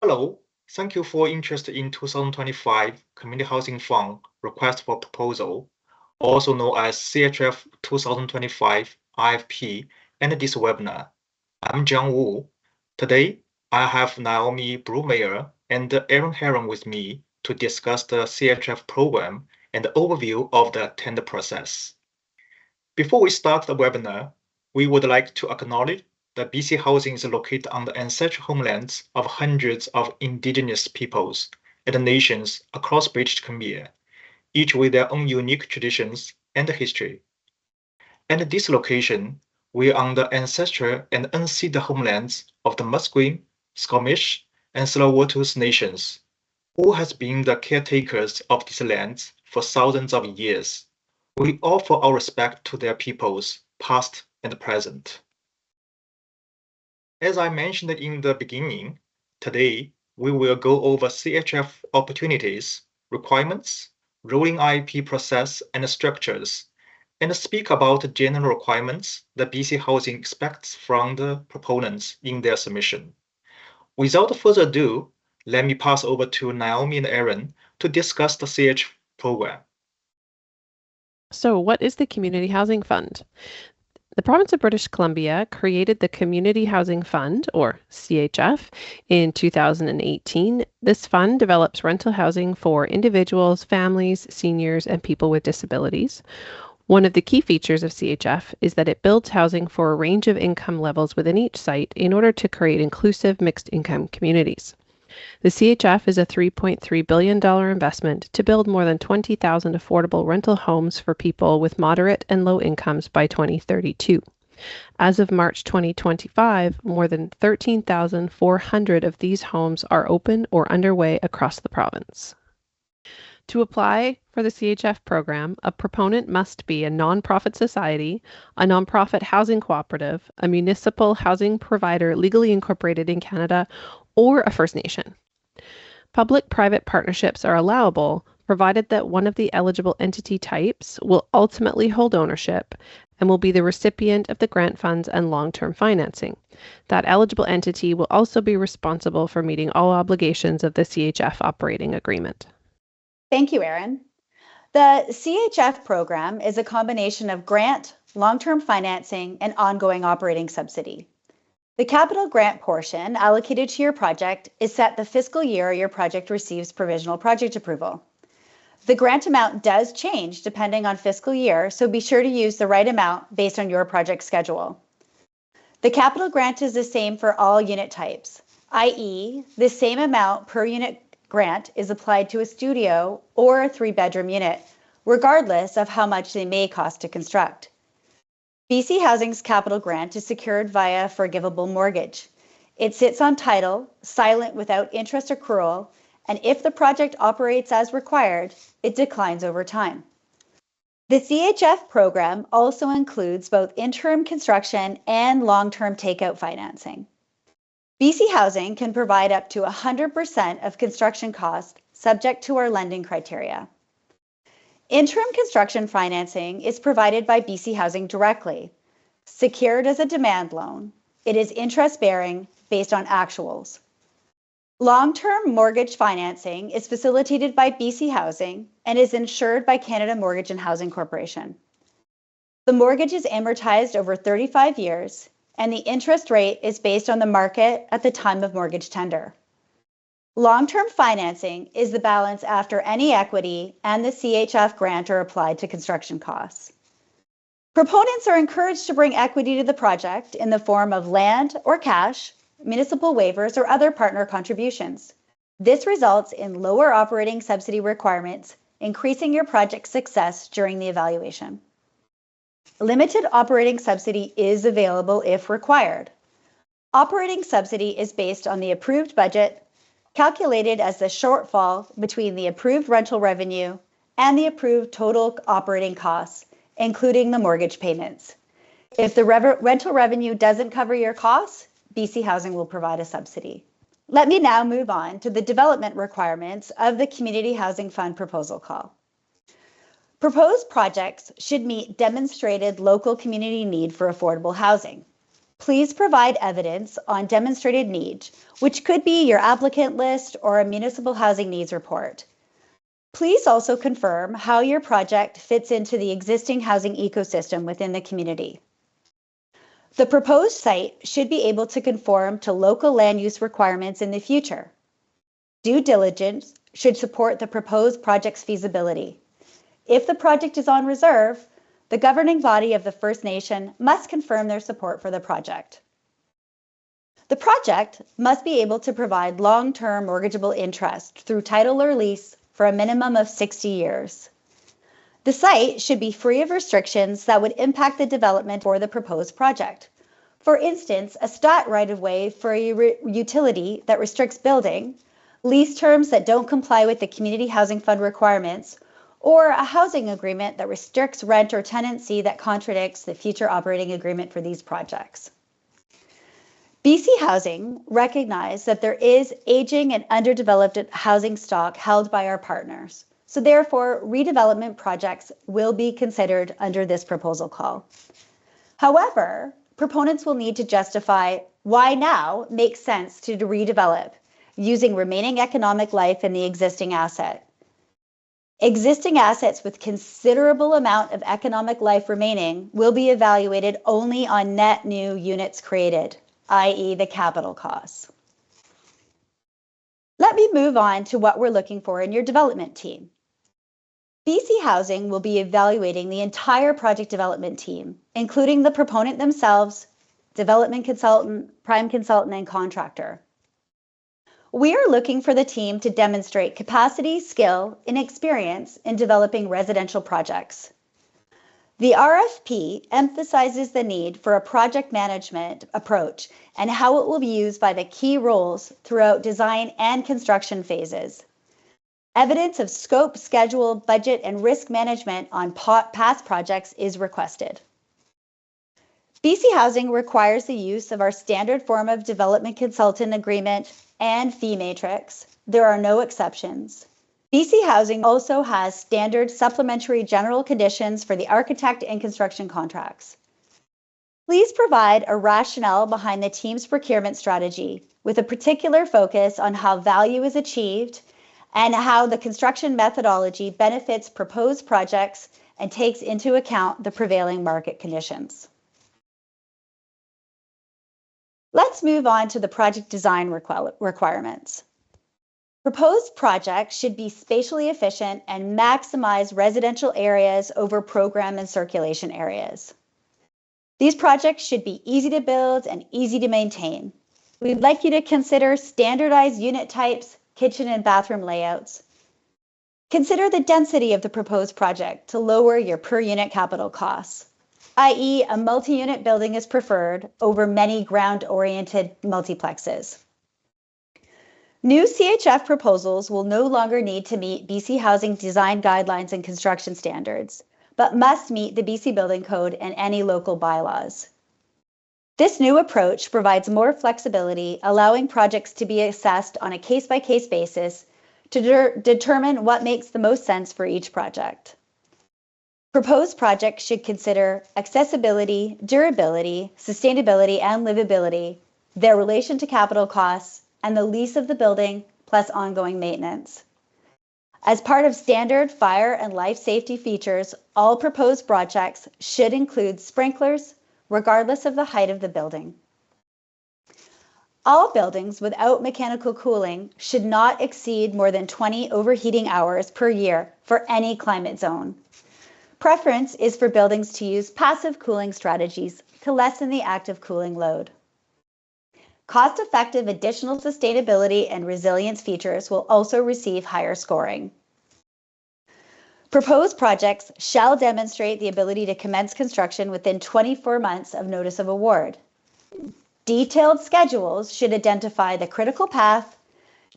Hello, thank you for interest in 2025 Community Housing Fund Request for Proposal, also known as CHF 2025 RFP, and this webinar. I'm John Wu. Today, I have Naomi Brumayer and Aaron Heron with me to discuss the CHF program and the overview of the tender process. Before we start the webinar, we would like to acknowledge that BC Housing is located on the ancestral homelands of hundreds of Indigenous peoples and nations across British Columbia, each with their own unique traditions and history. At this location, we are on the ancestral and unceded homelands of the Musqueam, Squamish, and Tsleil-Waututh nations, who has been the caretakers of these lands for thousands of years. We offer our respect to their peoples, past and present. As I mentioned in the beginning, today we will go over CHF opportunities, requirements, rolling IEP process and structures, and speak about general requirements that BC Housing expects from the proponents in their submission. Without further ado, let me pass over to Naomi and Aaron to discuss the CHF program. So what is the Community Housing Fund? The province of British Columbia created the Community Housing Fund, or CHF, in 2018. This fund develops rental housing for individuals, families, seniors, and people with disabilities. One of the key features of CHF is that it builds housing for a range of income levels within each site in order to create inclusive mixed-income communities. The CHF is a $3.3 billion investment to build more than 20,000 affordable rental homes for people with moderate and low incomes by 2032. As of March 2025, more than 13,400 of these homes are open or underway across the province. To apply for the CHF program, a proponent must be a nonprofit society, a nonprofit housing cooperative, a municipal housing provider legally incorporated in Canada, or a First Nation. Public-private partnerships are allowable, provided that one of the eligible entity types will ultimately hold ownership and will be the recipient of the grant funds and long-term financing. That eligible entity will also be responsible for meeting all obligations of the CHF operating agreement. Thank you, Aaron. The CHF program is a combination of grant, long-term financing, and ongoing operating subsidy. The capital grant portion allocated to your project is set the fiscal year your project receives provisional project approval. The grant amount does change depending on fiscal year, so be sure to use the right amount based on your project schedule. The capital grant is the same for all unit types, i.e., the same amount per unit grant is applied to a studio or a 3-bedroom unit, regardless of how much they may cost to construct. BC Housing's capital grant is secured via a forgivable mortgage. It sits on title, silent without interest accrual, and if the project operates as required, it declines over time. The CHF program also includes both interim construction and long-term takeout financing. BC Housing can provide up to 100% of construction costs subject to our lending criteria. Interim construction financing is provided by BC Housing directly. Secured as a demand loan, it is interest-bearing based on actuals. Long-term mortgage financing is facilitated by BC Housing and is insured by Canada Mortgage and Housing Corporation. The mortgage is amortized over 35 years, and the interest rate is based on the market at the time of mortgage tender. Long-term financing is the balance after any equity and the CHF grant are applied to construction costs. Proponents are encouraged to bring equity to the project in the form of land or cash, municipal waivers, or other partner contributions. This results in lower operating subsidy requirements, increasing your project's success during the evaluation. Limited operating subsidy is available if required. Operating subsidy is based on the approved budget, calculated as the shortfall between the approved rental revenue and the approved total operating costs, including the mortgage payments. If the rental revenue doesn't cover your costs, BC Housing will provide a subsidy. Let me now move on to the development requirements of the Community Housing Fund proposal call. Proposed projects should meet demonstrated local community need for affordable housing. Please provide evidence on demonstrated need, which could be your applicant list or a municipal housing needs report. Please also confirm how your project fits into the existing housing ecosystem within the community. The proposed site should be able to conform to local land use requirements in the future. Due diligence should support the proposed project's feasibility. If the project is on reserve, the governing body of the First Nation must confirm their support for the project. The project must be able to provide long-term mortgageable interest through title or lease for a minimum of 60 years. The site should be free of restrictions that would impact the development for the proposed project. For instance, a STAT right-of-way for a utility that restricts building, lease terms that don't comply with the Community Housing Fund requirements, or a housing agreement that restricts rent or tenancy that contradicts the future operating agreement for these projects. BC Housing recognized that there is aging and underdeveloped housing stock held by our partners. So therefore, redevelopment projects will be considered under this proposal call. However, proponents will need to justify why now makes sense to redevelop using remaining economic life in the existing asset. Existing assets with considerable amount of economic life remaining will be evaluated only on net new units created, i.e. the capital costs. Let me move on to what we're looking for in your development team. BC Housing will be evaluating the entire project development team, including the proponent themselves, development consultant, prime consultant, and contractor. We are looking for the team to demonstrate capacity, skill, and experience in developing residential projects. The RFP emphasizes the need for a project management approach and how it will be used by the key roles throughout design and construction phases. Evidence of scope, schedule, budget, and risk management on past projects is requested. BC Housing requires the use of our standard form of development consultant agreement and fee matrix. There are no exceptions. BC Housing also has standard supplementary general conditions for the architect and construction contracts. Please provide a rationale behind the team's procurement strategy with a particular focus on how value is achieved and how the construction methodology benefits proposed projects and takes into account the prevailing market conditions. Let's move on to the project design requirements. Proposed projects should be spatially efficient and maximize residential areas over program and circulation areas. These projects should be easy to build and easy to maintain. We'd like you to consider standardized unit types, kitchen and bathroom layouts. Consider the density of the proposed project to lower your per unit capital costs, i.e. a multi-unit building is preferred over many ground-oriented multiplexes. New CHF proposals will no longer need to meet BC Housing design guidelines and construction standards, but must meet the BC Building Code and any local bylaws. This new approach provides more flexibility, allowing projects to be assessed on a case-by-case basis to determine what makes the most sense for each project. Proposed projects should consider accessibility, durability, sustainability, and livability, their relation to capital costs, and the lease of the building, plus ongoing maintenance. As part of standard fire and life safety features, all proposed projects should include sprinklers, regardless of the height of the building. All buildings without mechanical cooling should not exceed more than 20 overheating hours per year for any climate zone. Preference is for buildings to use passive cooling strategies to lessen the active cooling load. Cost-effective additional sustainability and resilience features will also receive higher scoring. Proposed projects shall demonstrate the ability to commence construction within 24 months of notice of award. Detailed schedules should identify the critical path,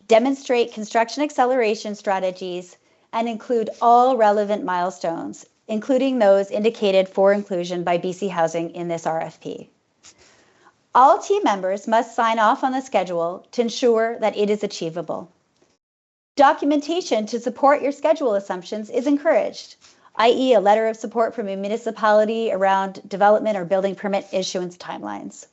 demonstrate construction acceleration strategies, and include all relevant milestones, including those indicated for inclusion by BC Housing in this RFP. All team members must sign off on the schedule to ensure that it is achievable. Documentation to support your schedule assumptions is encouraged, i.e. a letter of support from a municipality around development or building permit issuance timelines.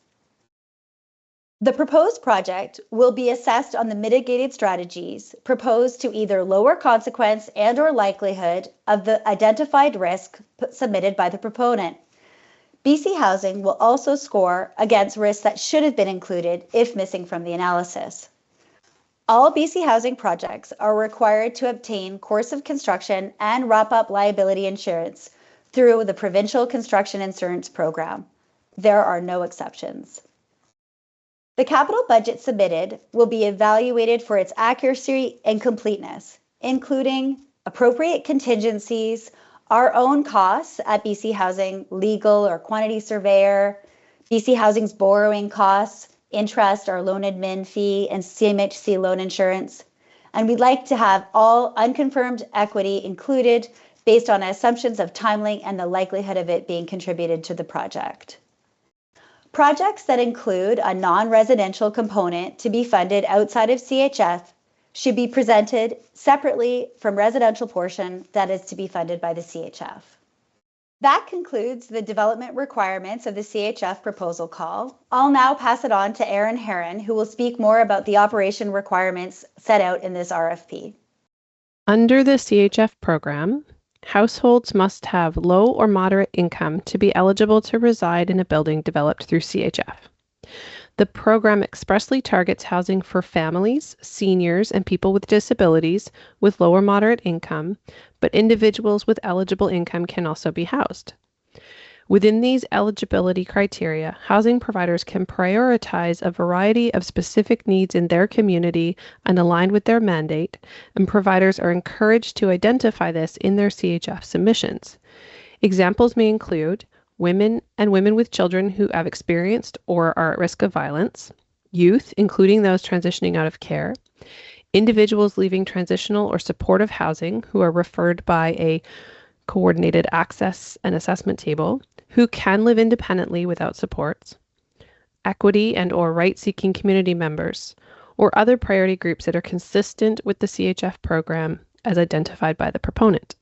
The proposed project will be assessed on the mitigated strategies proposed to either lower consequence and/or likelihood of the identified risk submitted by the proponent. BC Housing will also score against risks that should have been included if missing from the analysis. All BC Housing projects are required to obtain course of construction and wrap-up liability insurance through the Provincial Construction Insurance Program. There are no exceptions. The capital budget submitted will be evaluated for its accuracy and completeness, including appropriate contingencies, our own costs at BC Housing, legal or quantity surveyor, BC Housing's borrowing costs, interest or loan admin fee, and CMHC loan insurance. And we'd like to have all unconfirmed equity included based on assumptions of timing and the likelihood of it being contributed to the project. Projects that include a non-residential component to be funded outside of CHF should be presented separately from residential portion that is to be funded by the CHF. That concludes the development requirements of the CHF proposal call. I'll now pass it on to Erin Herron, who will speak more about the operation requirements set out in this RFP. Under the CHF program, households must have low or moderate income to be eligible to reside in a building developed through CHF. The program expressly targets housing for families, seniors, and people with disabilities with low or moderate income, but individuals with eligible income can also be housed. Within these eligibility criteria, housing providers can prioritize a variety of specific needs in their community and align with their mandate, and providers are encouraged to identify this in their CHF submissions. Examples may include women and women with children who have experienced or are at risk of violence, youth, including those transitioning out of care, individuals leaving transitional or supportive housing who are referred by a coordinated access and assessment table, who can live independently without supports, equity and or right-seeking community members, or other priority groups that are consistent with the CHF program as identified by the proponent.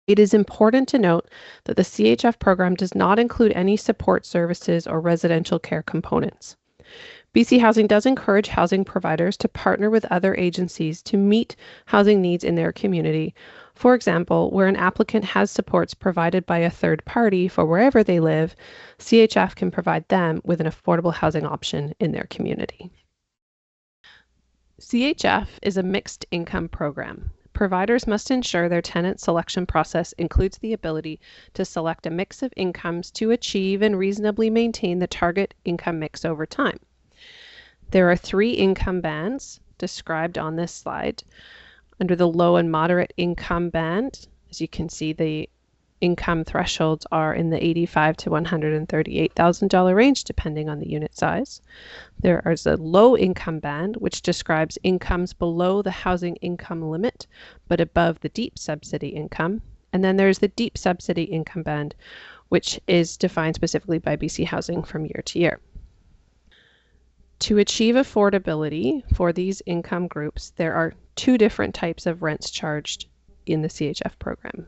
It is important to note that the CHF program does not include any support services or residential care components. BC Housing does encourage housing providers to partner with other agencies to meet housing needs in their community. For example, where an applicant has supports provided by a third party for wherever they live, CHF can provide them with an affordable housing option in their community. CHF is a mixed income program. Providers must ensure their tenant selection process includes the ability to select a mix of incomes to achieve and reasonably maintain the target income mix over time. There are 3 income bands described on this slide. Under the low and moderate income band, as you can see, the income thresholds are in the $85,000 to $138,000 range, depending on the unit size. There is a low income band, which describes incomes below the housing income limit, but above the deep subsidy income. And then there's the deep subsidy income band, which is defined specifically by BC Housing from year to year. To achieve affordability for these income groups, there are 2 different types of rents charged in the CHF program.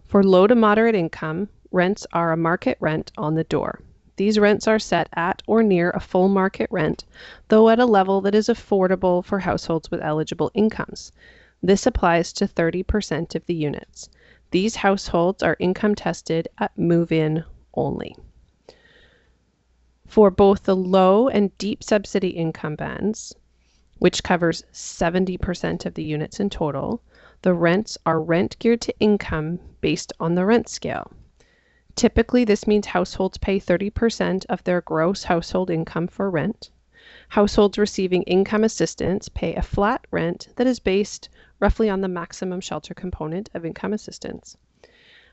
For low to moderate income, rents are a market rent on the door. These rents are set at or near a full market rent, though at a level that is affordable for households with eligible incomes. This applies to 30% of the units. These households are income tested at move-in only. For both the low and deep subsidy income bands, which covers 70% of the units in total, the rents are rent geared to income based on the rent scale. Typically, this means households pay 30% of their gross household income for rent. Households receiving income assistance pay a flat rent that is based roughly on the maximum shelter component of income assistance.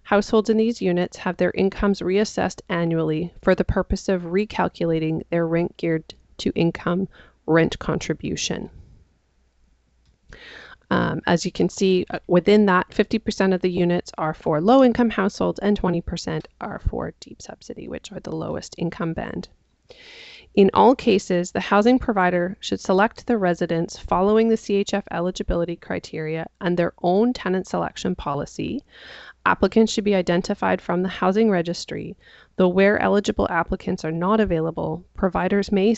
Households in these units have their incomes reassessed annually for the purpose of recalculating their rent geared to income rent contribution. As you can see, within that, 50% of the units are for low-income households and 20% are for deep subsidy, which are the lowest income band. In all cases, the housing provider should select the residents following the CHF eligibility criteria and their own tenant selection policy. Applicants should be identified from the housing registry, though where eligible applicants are not available, providers may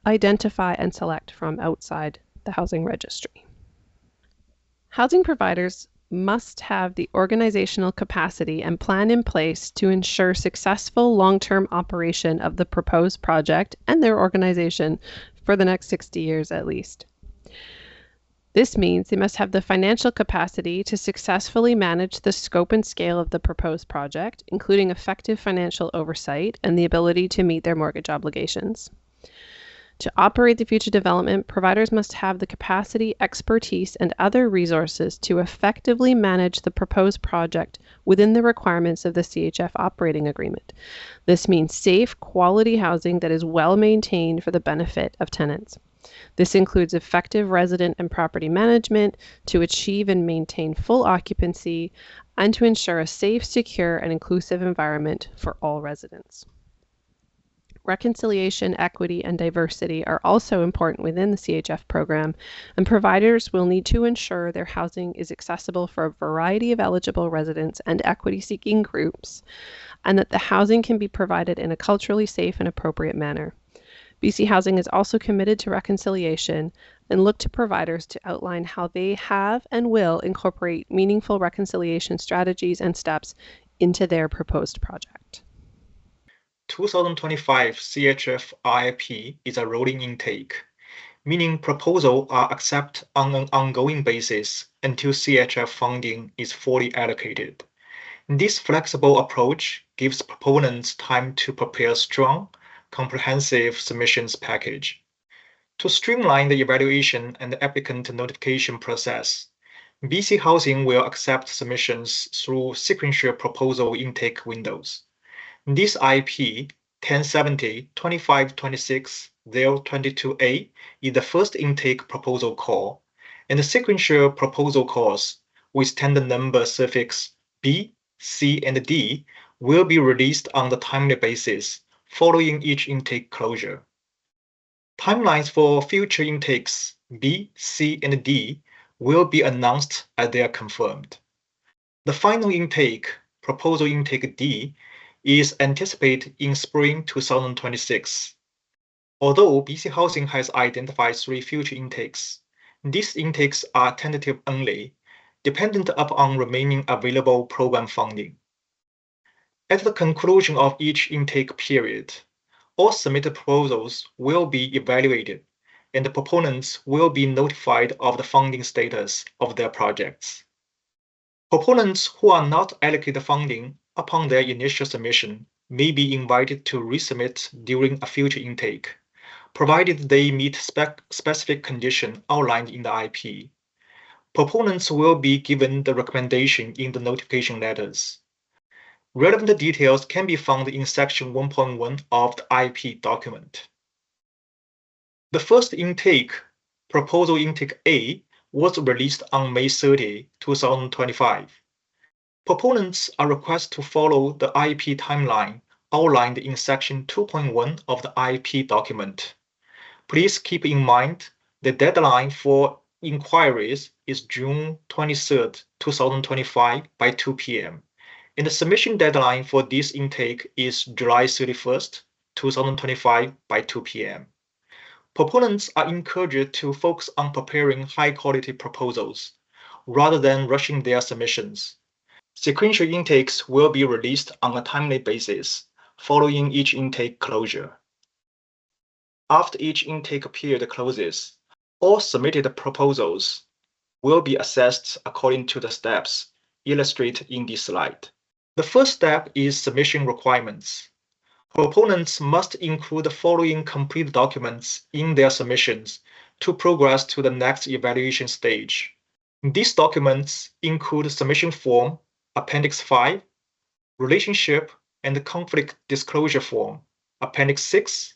identify and select from outside the housing registry. Housing providers must have the organizational capacity and plan in place to ensure successful long-term operation of the proposed project and their organization for the next 60 years at least. This means they must have the financial capacity to successfully manage the scope and scale of the proposed project, including effective financial oversight and the ability to meet their mortgage obligations. To operate the future development, providers must have the capacity, expertise, and other resources to effectively manage the proposed project within the requirements of the CHF operating agreement. This means safe, quality housing that is well maintained for the benefit of tenants. This includes effective resident and property management to achieve and maintain full occupancy and to ensure a safe, secure, and inclusive environment for all residents. Reconciliation, equity, and diversity are also important within the CHF program, and providers will need to ensure their housing is accessible for a variety of eligible residents and equity-seeking groups, and that the housing can be provided in a culturally safe and appropriate manner. BC Housing is also committed to reconciliation and look to providers to outline how they have and will incorporate meaningful reconciliation strategies and steps into their proposed project. 2025 CHF RFP is a rolling intake, meaning proposals are accepted on an ongoing basis until CHF funding is fully allocated. This flexible approach gives proponents time to prepare a strong, comprehensive submissions package. To streamline the evaluation and the applicant notification process, BC Housing will accept submissions through sequential proposal intake windows. This IP 1070-2526-022A is the first intake proposal call, and the sequential proposal calls with tender number suffix B, C, and D will be released on the timely basis following each intake closure. Timelines for future intakes B, C, and D will be announced as they are confirmed. The final intake, proposal intake D, is anticipated in spring 2026. Although BC Housing has identified 3 future intakes, these intakes are tentative only, dependent upon remaining available program funding. At the conclusion of each intake period, all submitted proposals will be evaluated, and the proponents will be notified of the funding status of their projects. Proponents who are not allocated funding upon their initial submission may be invited to resubmit during a future intake, provided they meet specific conditions outlined in the IP. Proponents will be given the recommendation in the notification letters. Relevant details can be found in Section 1.1 of the IP document. The first intake, Proposal Intake A, was released on May 30, 2025. Proponents are requested to follow the IP timeline outlined in Section 2.1 of the IP document. Please keep in mind the deadline for inquiries is June 23, 2025 by 2 p.m. and the submission deadline for this intake is July 31, 2025 by 2 p.m. Proponents are encouraged to focus on preparing high-quality proposals rather than rushing their submissions. Sequential intakes will be released on a timely basis following each intake closure. After each intake period closes, all submitted proposals will be assessed according to the steps illustrated in this slide. The first step is submission requirements. Proponents must include the following complete documents in their submissions to progress to the next evaluation stage. These documents include submission form, Appendix 5, relationship and conflict disclosure form, Appendix 6,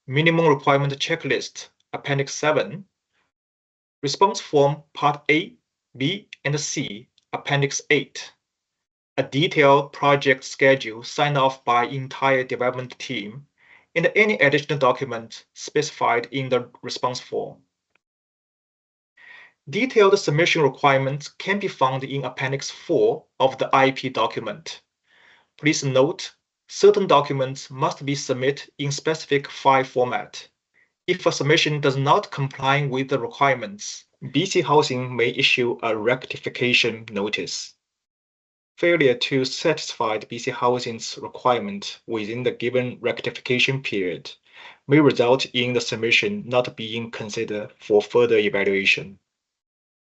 minimum requirement checklist, Appendix 7, response form Part A, B, and C, Appendix 8, a detailed project schedule signed off by entire development team, and any additional document specified in the response form. Detailed submission requirements can be found in Appendix 4 of the IEP document. Please note, certain documents must be submitted in specific file format. If a submission does not comply with the requirements, BC Housing may issue a rectification notice. Failure to satisfy BC Housing's requirement within the given rectification period may result in the submission not being considered for further evaluation.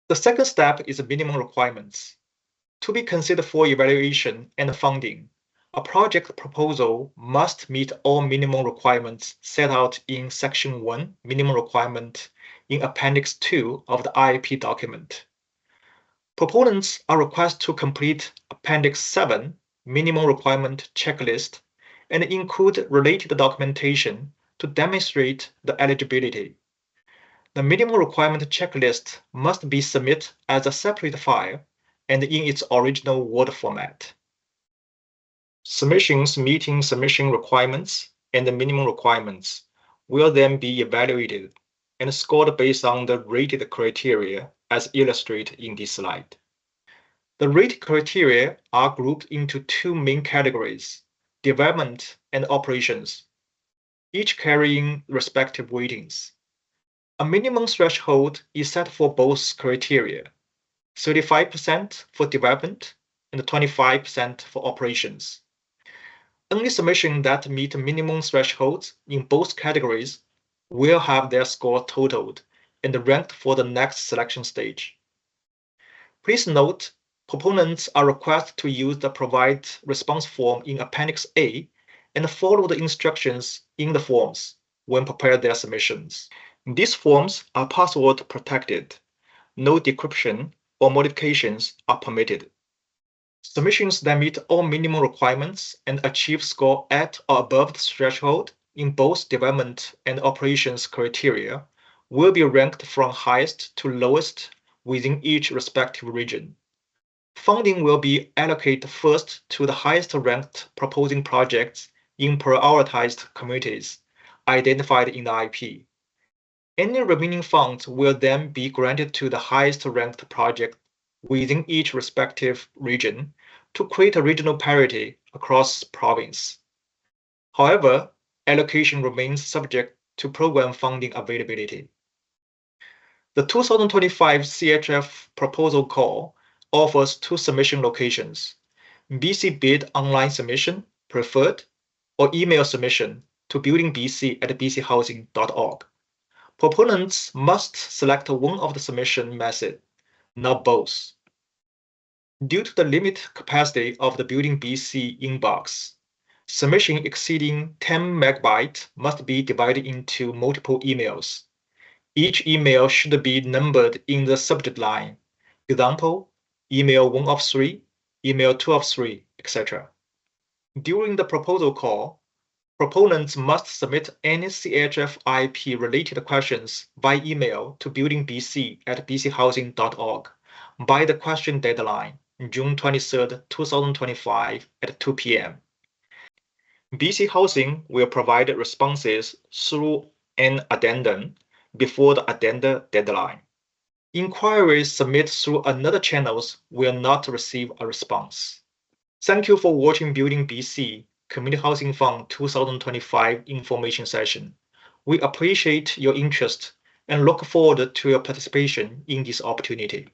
The second step is minimum requirements. To be considered for evaluation and funding, a project proposal must meet all minimum requirements set out in Section 1 minimum requirement in Appendix 2 of the IEP document. Proponents are requested to complete Appendix 7 minimum requirement checklist and include related documentation to demonstrate the eligibility. The minimum requirement checklist must be submitted as a separate file and in its original Word format. Submissions meeting submission requirements and the minimum requirements will then be evaluated and scored based on the rated criteria as illustrated in this slide. The rated criteria are grouped into two main categories, development and operations, each carrying respective weightings. A minimum threshold is set for both criteria, 35% for development and 25% for operations. Only submissions that meet minimum thresholds in both categories will have their score totaled and ranked for the next selection stage. Please note, proponents are requested to use the provided response form in Appendix A and follow the instructions in the forms when preparing their submissions. These forms are password protected. No decryption or modifications are permitted. Submissions that meet all minimum requirements and achieve score at or above the threshold in both development and operations criteria will be ranked from highest to lowest within each respective region. Funding will be allocated first to the highest ranked proposing projects in prioritized communities identified in the IEP. Any remaining funds will then be granted to the highest ranked project within each respective region to create a regional parity across province. However, allocation remains subject to program funding availability. The 2025 CHF proposal call offers two submission locations, BC bid online submission preferred or email submission to buildingbc@bchousing.org. Proponents must select one of the submission methods, not both. Due to the limited capacity of the Building BC inbox, submission exceeding 10 MB must be divided into multiple emails. Each email should be numbered in the subject line. Example, email 1 of 3, email 2 of 3, etc. During the proposal call, proponents must submit any CHF IEP related questions by email to buildingbc@bchousing.org by the question deadline, June 23, 2025 at 2 p.m. BC Housing will provide responses through an addendum before the addenda deadline. Inquiries submitted through another channels will not receive a response. Thank you for watching Building BC Community Housing Fund 2025 information session. We appreciate your interest and look forward to your participation in this opportunity.